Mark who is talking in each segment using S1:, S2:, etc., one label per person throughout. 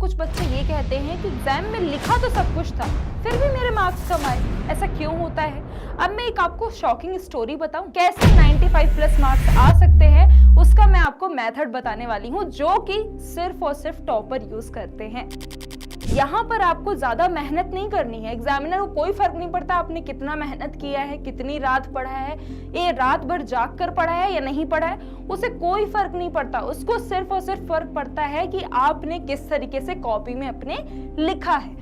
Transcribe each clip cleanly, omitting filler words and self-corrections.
S1: कुछ बच्चे ये कहते हैं कि एग्जाम में लिखा तो सब कुछ था, फिर भी मेरे मार्क्स कम आए। ऐसा क्यों होता है? अब मैं एक आपको शॉकिंग स्टोरी बताऊं कैसे 95 प्लस मार्क्स आ सकते हैं, उसका मैं आपको मेथड बताने वाली हूं जो कि सिर्फ और सिर्फ टॉपर यूज करते हैं। यहाँ पर आपको ज्यादा मेहनत नहीं करनी है। एग्जामिनर को कोई फर्क नहीं पड़ता आपने कितना मेहनत किया है, कितनी रात पढ़ा है, ये रात भर जाग कर पढ़ा है या नहीं पढ़ा है, उसे कोई फर्क नहीं पड़ता। उसको सिर्फ और सिर्फ फर्क पड़ता है कि आपने किस तरीके से कॉपी में अपने लिखा है।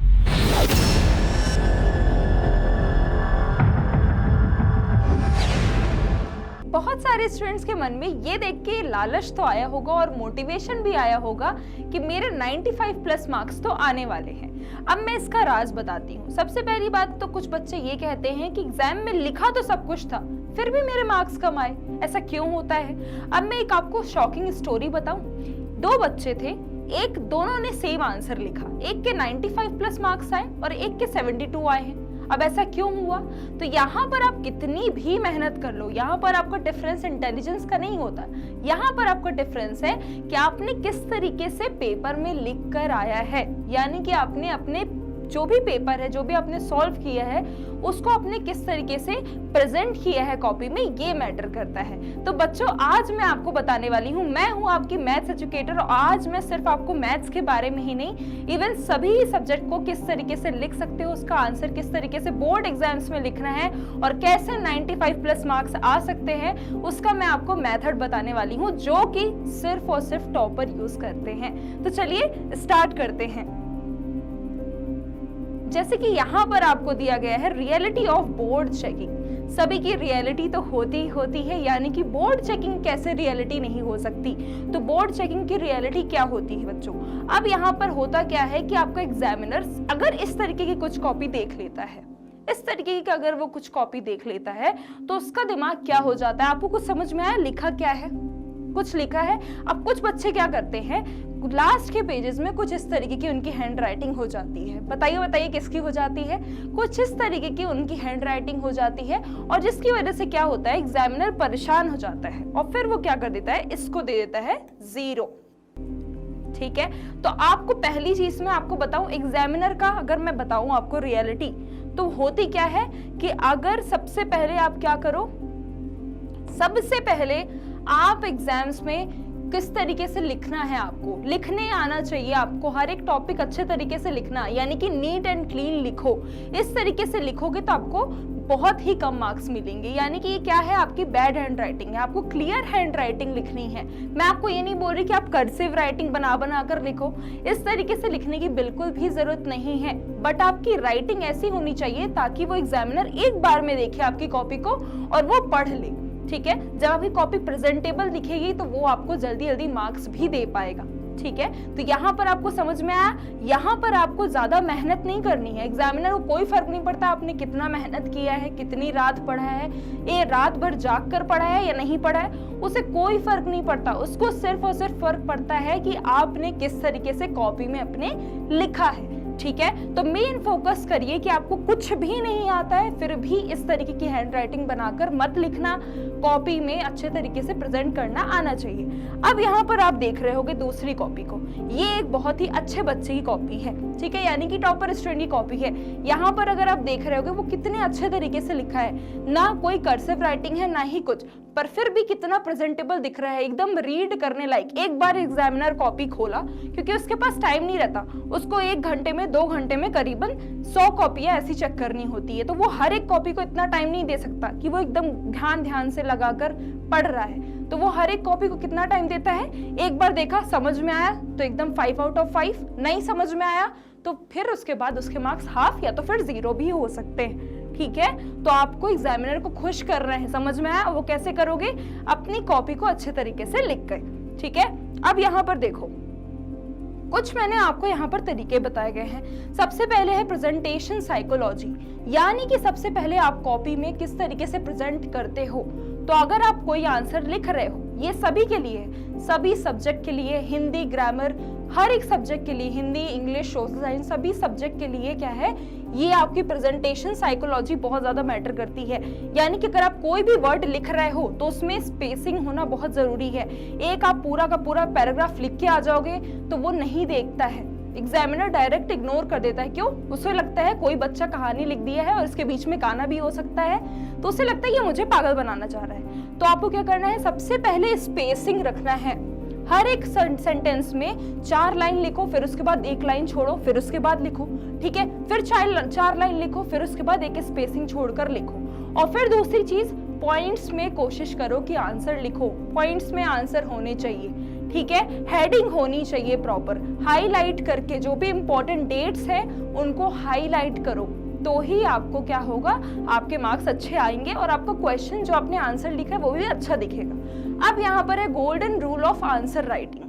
S1: बहुत सारे स्टूडेंट्स के मन में ये देख के लालच तो आया होगा और मोटिवेशन भी आया होगा कि मेरे 95 प्लस मार्क्स तो आने वाले हैं। अब मैं इसका राज बताती हूँ। सबसे पहली बात तो कुछ बच्चे ये कहते हैं कि एग्जाम में लिखा तो सब कुछ था, फिर भी मेरे मार्क्स कम आए। ऐसा क्यों होता है? अब मैं एक आपको शॉकिंग स्टोरी बताऊं। दो बच्चे थे, दोनों ने सेम आंसर लिखा, एक के 95 प्लस मार्क्स आए और एक के 72 आए हैं। अब ऐसा क्यों हुआ? तो यहाँ पर आप कितनी भी मेहनत कर लो, यहाँ पर आपका डिफरेंस इंटेलिजेंस का नहीं होता। यहाँ पर आपका डिफरेंस है कि आपने किस तरीके से पेपर में लिख कर आया है, यानी कि आपने अपने जो भी पेपर है, जो भी आपने सॉल्व किया है, उसको आपने किस तरीके से प्रेजेंट किया है कॉपी में, ये मैटर करता है। तो बच्चों, आज मैं आपको बताने वाली हूँ, मैं हूँ आपकी मैथ्स एजुकेटर, और आज मैं सिर्फ आपको मैथ्स के बारे में ही नहीं, इवन सभी सब्जेक्ट को किस तरीके से लिख सकते हो, उसका आंसर किस तरीके से बोर्ड एग्जाम्स में लिखना है और कैसे 95 प्लस मार्क्स आ सकते हैं, उसका मैं आपको मेथड बताने वाली हूँ जो कि सिर्फ और सिर्फ टॉपर यूज करते हैं। तो चलिए स्टार्ट करते हैं। जैसे कि यहाँ पर आपको दिया गया है रियलिटी ऑफ बोर्ड चेकिंग। सभी की रियलिटी तो होती है, यानी कि बोर्ड चेकिंग कैसे रियलिटी नहीं हो सकती। तो बोर्ड चेकिंग की रियलिटी क्या होती है बच्चों? अब यहाँ पर होता क्या है कि आपका एग्जामिनर अगर इस तरीके की कुछ कॉपी देख लेता है, इस तरीके की अगर वो कुछ कॉपी देख लेता है, तो उसका दिमाग क्या हो जाता है? आपको कुछ समझ में आया? लिखा क्या है? कुछ लिखा है। अब कुछ बच्चे क्या करते हैं, लास्ट के पेजेस में कुछ इस तरीके की उनकी हैंड राइटिंग हो जाती है। बताइए किसकी हो जाती है? कुछ इस तरीके की उनकी हैंड राइटिंग हो जाती है, और जिसकी वजह से क्या होता है, एग्जामिनर परेशान हो जाता है और फिर वो क्या कर देता है, इसको दे देता है 0। ठीक है, तो आपको पहली चीज में आपको बताऊं, एग्जामिनर का अगर मैं बताऊं आपको रियलिटी, तो होती क्या है कि अगर सबसे पहले आप क्या करो, सबसे पहले आप एग्जाम्स में किस तरीके से लिखना है, आपको लिखने आना चाहिए। आपको हर एक टॉपिक अच्छे तरीके से लिखना, यानी कि नीट एंड क्लीन लिखो। इस तरीके से लिखोगे तो आपको बहुत ही कम मार्क्स मिलेंगे। यानी कि ये क्या है, आपकी बैड हैंड राइटिंग है। आपको क्लियर हैंड राइटिंग लिखनी है। मैं आपको ये नहीं बोल रही कि आप कर्सिव राइटिंग बना कर लिखो, इस तरीके से लिखने की बिल्कुल भी जरूरत नहीं है। बट आपकी राइटिंग ऐसी होनी चाहिए ताकि वो एग्जामिनर एक बार में देखे आपकी कॉपी को और वो पढ़ ले। ठीक है, जब आपकी कॉपी प्रेजेंटेबल दिखेगी तो वो आपको जल्दी जल्दी मार्क्स भी दे पाएगा। ठीक है, तो यहाँ पर आपको समझ में आया, यहाँ पर आपको ज्यादा मेहनत नहीं करनी है। एग्जामिनर को कोई फर्क नहीं पड़ता आपने कितना मेहनत किया है, कितनी रात पढ़ा है, ये रात भर जाग कर पढ़ा है या नहीं पढ़ा है, उसे कोई फर्क नहीं पड़ता। उसको सिर्फ और सिर्फ फर्क पड़ता है कि आपने किस तरीके से कॉपी में अपने लिखा है। ठीक है, तो मेन फोकस करिए कि आपको कुछ भी नहीं आता है फिर भी इस तरीके की हैंड राइटिंग बनाकर मत लिखना, कॉपी में अच्छे तरीके से प्रेजेंट करना आना चाहिए। अब यहाँ पर आप देख रहे होगे दूसरी कॉपी को, ये एक बहुत ही अच्छे बच्चे की कॉपी है। ठीक है, यानी कि टॉपर स्टूडेंट की कॉपी है। यहाँ पर अगर आप देख रहे होगे वो कितने अच्छे तरीके से लिखा है, ना कोई कर्सिव राइटिंग है ना ही कुछ, पर फिर भी कितना प्रेजेंटेबल दिख रहा है, एकदम रीड करने लायक। एक बार एग्जामिनर कॉपी खोला, क्योंकि उसके पास टाइम नहीं रहता, उसको 1 घंटे में 2 घंटे में करीबन 100 कॉपियां ऐसी चेक करनी होती है, तो वो हर एक कॉपी को इतना टाइम नहीं दे सकता कि वो एकदम ध्यान से लगाकर पढ़ रहा है। तो वो हर एक कॉपी को कितना टाइम देता है, एक बार देखा, समझ में आया तो एकदम 5 आउट ऑफ 5, नहीं समझ में आया तो फिर उसके बाद उसके मार्क्स हाफ या तो फिर 0 भी हो सकते हैं। ठीक है, तो आपको एग्जामिनर को खुश कर रहे हैं, समझ में आया? वो कैसे करोगे, अपनी कॉपी को अच्छे तरीके से लिख कर। ठीक है, अब यहाँ पर देखो, कुछ मैंने आपको यहाँ पर तरीके बताए गए हैं। सबसे पहले है प्रेजेंटेशन साइकोलॉजी, यानी कि सबसे पहले आप कॉपी में किस तरीके से प्रेजेंट करते हो। तो अगर आप कोई आंसर लिख रहे हो, ये सभी के लिए, सभी सब्जेक्ट के लिए, हिंदी, ग्रामर, हर एक सब्जेक्ट के लिए, हिंदी, इंग्लिश, सोशल साइंस, सभी सब्जेक्ट के लिए क्या है, ये आपकी प्रेजेंटेशन साइकोलॉजी बहुत ज्यादा मैटर करती है। यानी कि अगर आप कोई भी वर्ड लिख रहे हो तो उसमें स्पेसिंग होना बहुत जरूरी है। एक आप पूरा का पूरा पैराग्राफ लिख के आ जाओगे तो वो नहीं देखता है। एग्जामिनर डायरेक्ट इग्नोर कर देता है। क्यों? उसे लगता है कोई बच्चा कहानी लिख दिया है और इसके बीच में गाना भी हो सकता है, तो उसे लगता है ये मुझे पागल बनाना चाह रहा है। तो आपको क्या करना है, सबसे पहले स्पेसिंग रखना है। हर एक सेंटेंस में 4 लाइन लिखो, फिर उसके बाद 1 लाइन छोड़ो, फिर उसके बाद लिखो, ठीक है। फिर 4 लाइन लिखो, फिर उसके बाद एक स्पेसिंग छोड़कर लिखो। और फिर दूसरी चीज, पॉइंट्स में कोशिश करो कि आंसर लिखो। पॉइंट्स में आंसर होने चाहिए, ठीक है। हेडिंग होनी चाहिए प्रॉपर, हाईलाइट करके जो भी इंपॉर्टेंट डेट्स हैं उनको हाईलाइट करो, तो ही आपको क्या होगा, आपके मार्क्स अच्छे आएंगे और आपका क्वेश्चन जो आपने आंसर लिखा है वो भी अच्छा दिखेगा। अब यहाँ पर है golden rule of answer writing.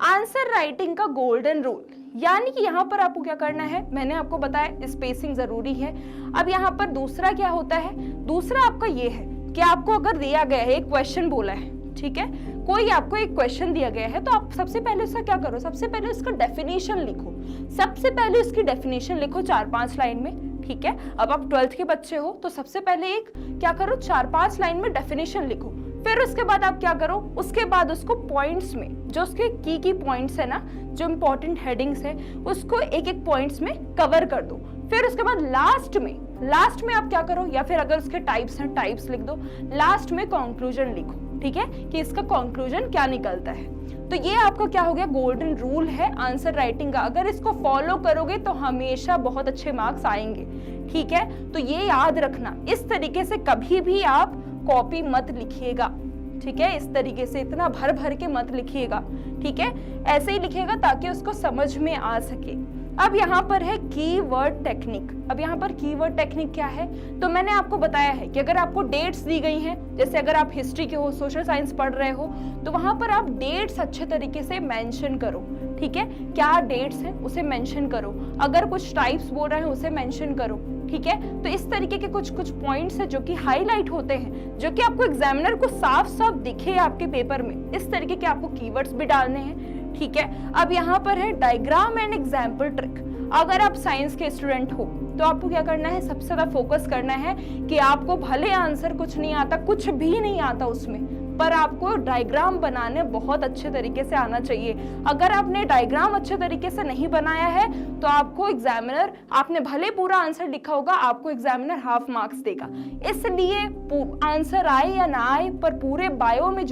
S1: Answer writing का गोल्डन रूल, यानी कि यहाँ पर आपको क्या करना है, मैंने आपको बताया स्पेसिंग जरूरी है। अब यहाँ पर दूसरा क्या होता है, दूसरा आपका ये है कि आपको अगर दिया गया है, एक क्वेश्चन बोला है, ठीक है, कोई आपको एक क्वेश्चन दिया गया है, तो आप सबसे पहले उसका क्या करो, सबसे पहले उसका डेफिनेशन लिखो। सबसे पहले उसकी डेफिनेशन लिखो 4-5 लाइन में, ठीक है। अब आप 12th के बच्चे हो तो सबसे पहले एक क्या करो, 4-5 लाइन में डेफिनेशन लिखो। फिर उसके बाद आप क्या करो, उसके बाद उसको पॉइंट्स में, जो उसके की पॉइंट्स है ना, जो इंपॉर्टेंट हेडिंग्स है, उसको एक एक पॉइंट्स में कवर कर दो। फिर उसके बाद लास्ट में आप क्या करो, या फिर अगर उसके टाइप्स हैं टाइप्स लिख दो। लास्ट में कंक्लूजन लिखो, ठीक है, कि इसका कंक्लूजन क्या निकलता है। तो ये आपका क्या हो गया, गोल्डन रूल है आंसर राइटिंग का। अगर इसको फॉलो करोगे तो हमेशा बहुत अच्छे मार्क्स आएंगे, ठीक है। तो ये याद रखना, इस तरीके से कभी भी आप कॉपी मत लिखिएगा, ठीक है। इस तरीके से इतना भर भर के मत लिखिएगा, ठीक है। ऐसे ही लिखिएगा ताकि उसको समझ में आ सके। अब यहाँ पर है कीवर्ड टेक्निक। अब यहाँ पर कीवर्ड टेक्निक क्या है, तो मैंने आपको बताया है कि अगर आपको डेट्स दी गई हैं, जैसे अगर आप हिस्ट्री के हो, सोशल साइंस पढ़ रहे हो, तो वहां पर आप डेट्स अच्छे तरीके से मेंशन करो, ठीक है। क्या डेट्स हैं उसे मेंशन करो, अगर कुछ टाइप्स बोल रहे हैं उसे मेंशन करो, ठीक है। तो इस तरीके के कुछ पॉइंट्स है जो कि हाईलाइट होते हैं, जो कि आपको एग्जामिनर को साफ साफ दिखे आपके पेपर में। इस तरीके के आपको कीवर्ड्स भी डालने हैं, ठीक है। अब यहाँ पर है डायग्राम एंड एग्जाम्पल ट्रिक। अगर आप साइंस के स्टूडेंट हो तो आपको क्या करना है, सबसे ज्यादा फोकस करना है कि आपको भले आंसर कुछ नहीं आता, कुछ भी नहीं आता उसमें, पर आपको डायग्राम बनाने बहुत अच्छे तरीके से आना चाहिए। अगर आपने डायग्राम अच्छे तरीके से नहीं बनाया है तो आपको एग्जामिनर, आपने भले पूरा आंसर लिखा होगा, आपको एग्जामिनर हाफ मार्क्स देगा। इसलिए आंसर आए या ना आए, पर पूरे बायो में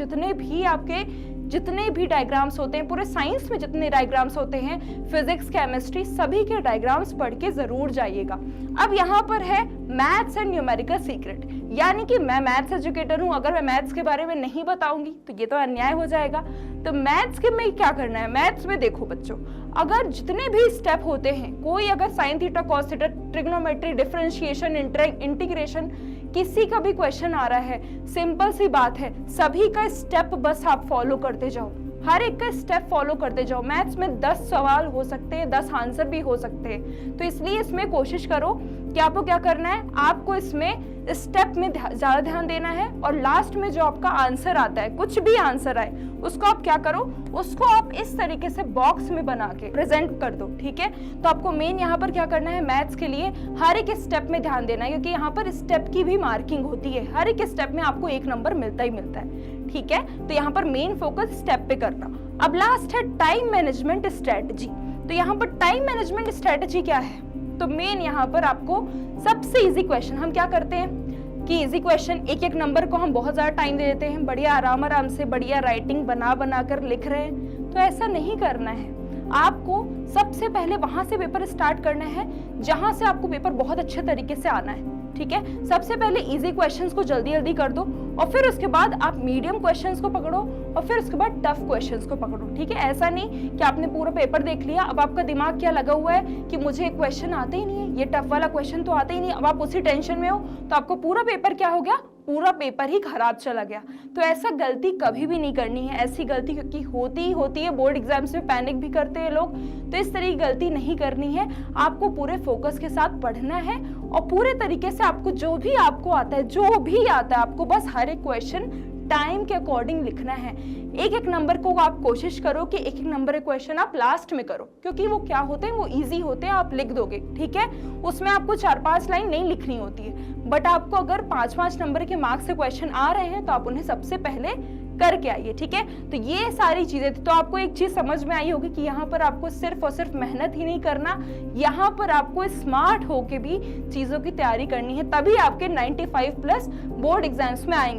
S1: जितने भी डायग्राम्स होते हैं, पूरे साइंस में जितने डायग्राम्स होते हैं, फिजिक्स, केमिस्ट्री, सभी के डायग्राम्स पढ़ के जरूर जाइएगा। अब यहाँ पर है मैथ्स एंड न्यूमेरिकल सीक्रेट, यानी कि मैं मैथ्स एजुकेटर हूँ, अगर मैं मैथ्स के बारे में नहीं बताऊंगी तो ये तो अन्याय हो जाएगा। तो मैथ्स के में क्या करना है, मैथ्स में देखो बच्चों, अगर जितने भी स्टेप होते हैं, कोई अगर sine theta, cos theta, trigonometry, differentiation, integration, किसी का भी क्वेश्चन आ रहा है, सिंपल सी बात है, सभी का स्टेप बस आप फॉलो करते जाओ, हर एक का स्टेप फॉलो करते जाओ। मैथ्स में 10 सवाल हो सकते हैं, 10 आंसर भी हो सकते हैं, तो इसलिए इसमें कोशिश करो कि आपको क्या करना है, आपको इसमें स्टेप में ज्यादा ध्यान देना है। और लास्ट में जो आपका आंसर आता है, कुछ भी आंसर आए, उसको आप क्या करो, उसको आप इस तरीके से बॉक्स में बना के प्रेजेंट कर दो, ठीक है। तो आपको मेन यहाँ पर क्या करना है, मैथ्स के लिए हर एक स्टेप में ध्यान देना है, क्योंकि यहाँ पर स्टेप की भी मार्किंग होती है, हर एक स्टेप में आपको 1 नंबर मिलता ही मिलता है, ठीक है। तो यहाँ पर मेन फोकस स्टेप पे करना। अब लास्ट है टाइम मैनेजमेंट स्ट्रेटजी। तो यहाँ पर टाइम मैनेजमेंट स्ट्रेटजी क्या है, तो मेन यहाँ पर आपको सबसे इजी क्वेश्चन, हम क्या करते हैं कि इजी क्वेश्चन, एक एक नंबर को हम बहुत ज्यादा टाइम दे देते हैं, बढ़िया आराम से बढ़िया राइटिंग बना कर लिख रहे हैं, तो ऐसा नहीं करना है। आपको सबसे पहले वहां से पेपर स्टार्ट करना है जहां से आपको पेपर बहुत अच्छे तरीके से आना है, ठीक है। सबसे पहले इजी क्वेश्चंस को जल्दी कर दो, और फिर उसके बाद आप मीडियम क्वेश्चंस को पकड़ो, और फिर उसके बाद टफ क्वेश्चंस को पकड़ो, ठीक है। ऐसा नहीं कि आपने पूरा पेपर देख लिया, अब आपका दिमाग क्या लगा हुआ है कि मुझे एक क्वेश्चन आते ही नहीं है, ये टफ वाला क्वेश्चन तो आता ही नहीं, अब आप उसी टेंशन में हो, तो आपको पूरा पेपर क्या हो गया, पूरा पेपर ही खराब चला गया। तो ऐसा गलती कभी भी नहीं करनी है, ऐसी गलती क्योंकि होती ही होती है, बोर्ड एग्जाम्स में पैनिक भी करते हैं लोग, तो इस तरह की गलती नहीं करनी है। आपको पूरे फोकस के साथ पढ़ना है, और पूरे तरीके से आपको जो भी आपको आता है, आपको बस हर एक क्वेश्चन टाइम के अकॉर्डिंग लिखना है। एक एक नंबर को आप कोशिश करो कि एक एक नंबर के क्वेश्चन आप लास्ट में करो, क्योंकि वो क्या होते हैं, वो इजी होते हैं, आप लिख दोगे, ठीक है। उसमें आपको 4-5 लाइन नहीं लिखनी होती है, बट आपको अगर 5-5 नंबर के मार्क्स से क्वेश्चन आ रहे हैं तो आप उन्हें सबसे पहले करके आइए, ठीक है। तो ये सारी चीजें थी। तो आपको एक चीज समझ में आई होगी कि यहाँ पर आपको सिर्फ और सिर्फ मेहनत ही नहीं करना, यहाँ पर आपको स्मार्ट होके भी चीजों की तैयारी करनी है, तभी आपके 95+ बोर्ड एग्जाम्स में आएंगे।